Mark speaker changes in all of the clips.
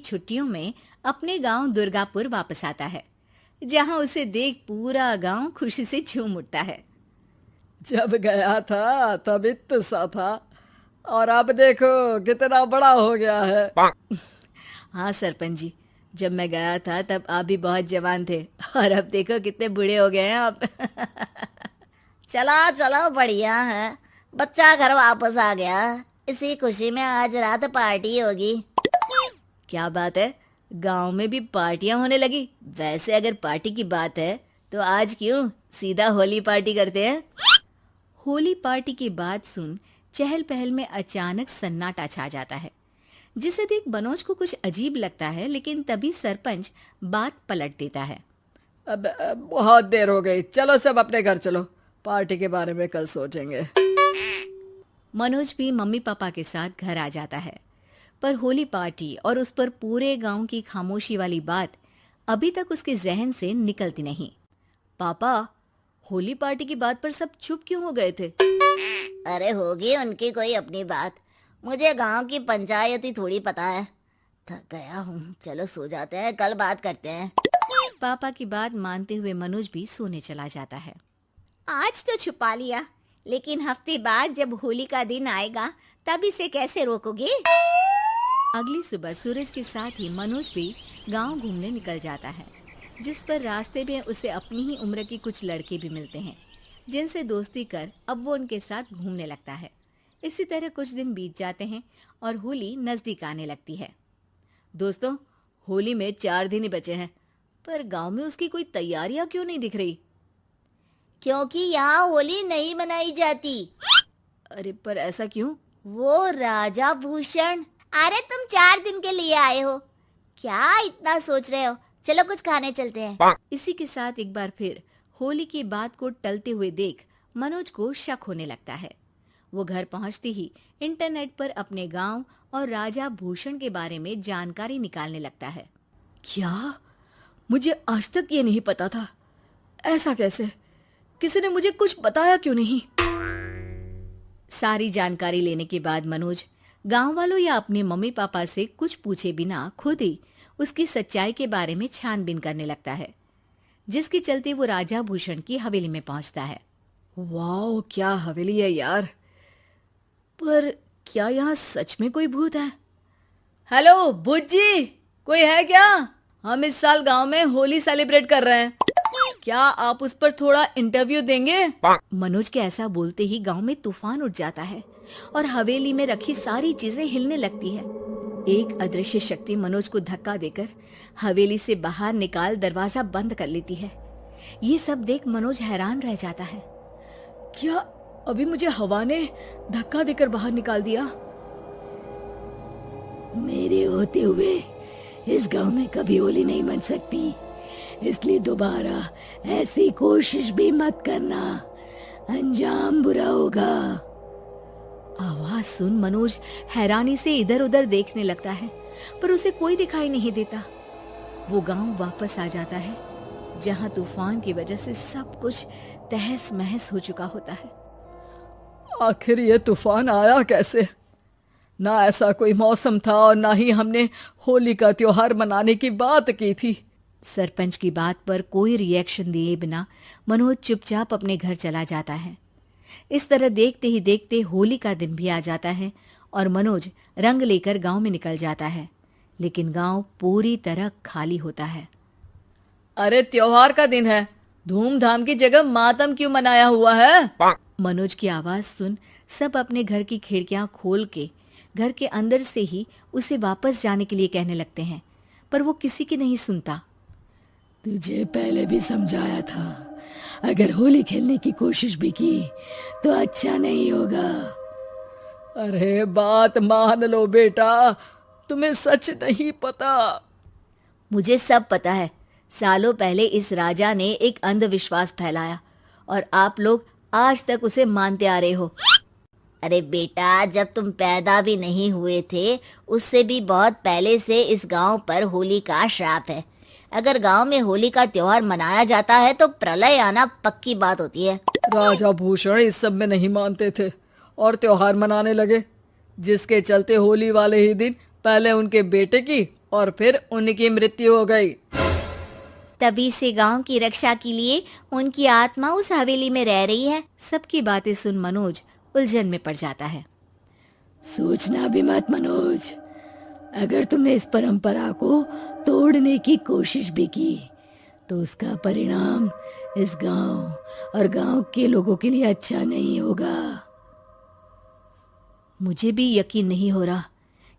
Speaker 1: छुट्टियों में अपने गांव दुर्गापुर वापस आता है, जहां उसे देख पूरा गांव खुशी से झूम उठता है।
Speaker 2: जब गया था तब इतना सा था और अब देखो कितना बड़ा हो गया है।
Speaker 1: हाँ सरपंच जी, जब मैं गया था तब आप भी बहुत जवान थे और अब देखो कितने बूढ़े हो गए हैं आप।
Speaker 3: चलो चलो, बढ़िया है, बच्चा घर वापस आ गया। इसी खुशी में आज रात पार्टी होगी।
Speaker 1: क्या बात है, गांव में भी पार्टियां होने लगी। वैसे अगर पार्टी की बात है तो आज क्यों सीधा होली पार्टी करते हैं। होली पार्टी की बात सुन चहल पहल में अचानक सन्नाटा छा जाता है, जिसे देख मनोज को कुछ अजीब लगता है, लेकिन तभी सरपंच बात पलट देता है।
Speaker 2: अब बहुत देर हो गई, चलो सब अपने घर चलो, पार्टी के बारे में कल सोचेंगे।
Speaker 1: मनोज भी मम्मी पापा के साथ घर आ जाता है, पर होली पार्टी और उस पर पूरे गांव की खामोशी वाली बात अभी तक उसके जहन से निकलती नहीं। पापा, होली पार्टी की बात पर सब चुप क्यों हो गए थे?
Speaker 3: अरे होगी उनकी कोई अपनी बात, मुझे गांव की पंचायती थोड़ी पता है। थक गया हूँ, चलो सो जाते हैं, कल बात करते हैं।
Speaker 1: पापा की बात मानते हुए मनोज भी सोने चला जाता है।
Speaker 3: आज तो छुपा लिया, लेकिन हफ्ते बाद जब होली का दिन आएगा तब इसे कैसे रोकोगे?
Speaker 1: अगली सुबह सूरज के साथ ही मनोज भी गांव घूमने निकल जाता है, जिस पर रास्ते में उसे अपनी ही उम्र के कुछ लड़के भी मिलते हैं, जिनसे दोस्ती कर अब वो उनके साथ घूमने लगता है। इसी तरह कुछ दिन बीत जाते हैं और होली नजदीक आने लगती है। दोस्तों, होली में 4 दिन ही बचे हैं, पर गांव में उसकी कोई तैयारियां क्यों नहीं दिख रही?
Speaker 3: क्योंकि यहाँ होली नहीं मनाई जाती।
Speaker 1: अरे पर ऐसा क्यों?
Speaker 3: वो राजा भूषण। अरे तुम 4 दिन के लिए आए हो, क्या इतना सोच रहे हो? चलो कुछ खाने चलते हैं।
Speaker 1: इसी के साथ एक बार फिर होली की बात को टलते हुए देख मनोज को शक होने लगता है। वो घर पहुंचते ही इंटरनेट पर अपने गांव और राजा भूषण के बारे में जानकारी निकालने लगता है।
Speaker 2: क्या? मुझे आज तक ये नहीं पता था। ऐसा कैसे? किसी ने मुझे कुछ बताया क्यों नहीं?
Speaker 1: सारी जानकारी लेने के बाद मनोज गांव वालों या अपने मम्मी पापा से कुछ पूछे बिना खुद ही उसकी सच्चाई के बारे में छानबीन करने लगता है, जिसके चलते वो राजा भूषण की हवेली में पहुंचता है।
Speaker 2: वाह, क्या हवेली है यार! पर क्या यहाँ सच में कोई भूत है? हेलो भूत जी, कोई है क्या? हम इस साल गांव में होली सेलिब्रेट कर रहे हैं, क्या आप उस पर थोड़ा इंटरव्यू देंगे?
Speaker 1: मनोज के ऐसा बोलते ही गांव में तूफान उठ जाता है और हवेली में रखी सारी चीजें हिलने लगती है। एक अदृश्य शक्ति मनोज को धक्का देकर हवेली से बाहर निकाल दरवाजा बंद कर लेती है। ये सब देख मनोज हैरान रह जाता है।
Speaker 2: क्या अभी मुझे हवा ने धक्का देकर बाहर निकाल दिया?
Speaker 4: मेरे होते हुए इस गांव में कभी होली नहीं मन सकती, इसलिए दोबारा ऐसी कोशिश भी मत करना, अंजाम बुरा होगा।
Speaker 1: आवाज सुन मनोज हैरानी से इधर उधर देखने लगता है, पर उसे कोई दिखाई नहीं देता। वो गांव वापस आ जाता है, जहां तूफान की वजह से सब कुछ तहस महस हो चुका होता है।
Speaker 2: आखिर ये तूफान आया कैसे? ना ऐसा कोई मौसम था और ना ही हमने होली का त्योहार मनाने की बात की थी।
Speaker 1: सरपंच की बात पर कोई रिएक्शन दिए बिना मनोज चुपचाप अपने घर चला जाता है। इस तरह देखते ही देखते होली का दिन भी आ जाता है और मनोज रंग लेकर गांव में निकल जाता है, लेकिन गांव पूरी तरह खाली होता है।
Speaker 2: अरे त्योहार का दिन है, धूमधाम की जगह मातम क्यों मनाया हुआ है?
Speaker 1: मनोज की आवाज सुन सब अपने घर की खिड़कियां खोल के घर के अंदर से ही उसे वापस जाने के लिए कहने लगते हैं, पर वो किसी की नहीं सुनता।
Speaker 4: तुझे पहले भी समझाया था, अगर होली खेलने की कोशिश भी की तो अच्छा नहीं होगा।
Speaker 2: अरे बात मान लो बेटा, तुम्हें सच नहीं पता।
Speaker 1: मुझे सब पता है। सालों पहले इस राजा ने एक अंधविश्वास फैलाया और आप लोग आज तक उसे मानते आ रहे हो।
Speaker 3: अरे बेटा, जब तुम पैदा भी नहीं हुए थे उससे भी बहुत पहले से इस गांव पर होली का श्राप है। अगर गांव में होली का त्योहार मनाया जाता है तो प्रलय आना पक्की बात होती है।
Speaker 2: राजा भूषण इस सब में नहीं मानते थे और त्योहार मनाने लगे, जिसके चलते होली वाले ही दिन पहले उनके बेटे की और फिर उनकी मृत्यु हो गई।
Speaker 3: तभी से गांव की रक्षा के लिए उनकी आत्मा उस हवेली में रह रही है।
Speaker 1: सबकी बातें सुन मनोज उलझन में पड़ जाता है।
Speaker 4: सोचना भी मत मनोज, अगर तुमने इस परंपरा को तोड़ने की कोशिश भी की तो उसका परिणाम इस गांव और गांव के लोगों के लिए अच्छा नहीं होगा।
Speaker 1: मुझे भी यकीन नहीं हो रहा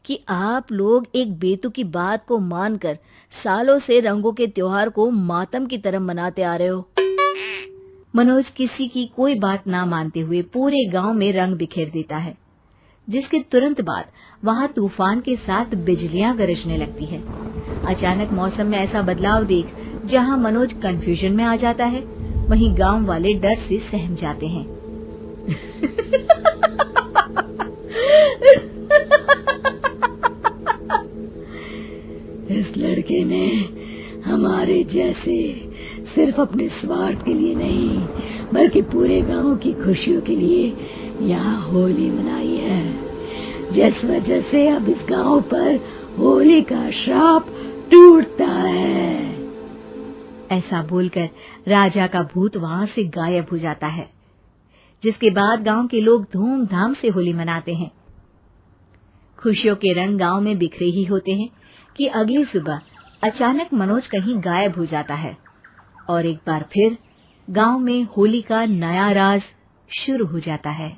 Speaker 1: कि आप लोग एक बेतुकी बात को मानकर सालों से रंगों के त्योहार को मातम की तरह मनाते आ रहे हो। मनोज किसी की कोई बात ना मानते हुए पूरे गांव में रंग बिखेर देता है, जिसके तुरंत बाद वहां तूफान के साथ बिजलियां गरजने लगती है। अचानक मौसम में ऐसा बदलाव देख जहां मनोज कंफ्यूजन में आ जाता है, वहीं गांव वाले डर से सहम जाते हैं।
Speaker 4: इस लड़के ने हमारे जैसे सिर्फ अपने स्वार्थ के लिए नहीं बल्कि पूरे गांव की खुशियों के लिए यहाँ होली मनाई है, जिस वजह से अब इस गांव पर होली का श्राप टूटता है।
Speaker 1: ऐसा बोलकर राजा का भूत वहां से गायब हो जाता है, जिसके बाद गांव के लोग धूमधाम से होली मनाते हैं। खुशियों के रंग गांव में बिखरे ही होते हैं कि अगली सुबह अचानक मनोज कहीं गायब हो जाता है और एक बार फिर गांव में होली का नया राज शुरू हो जाता है।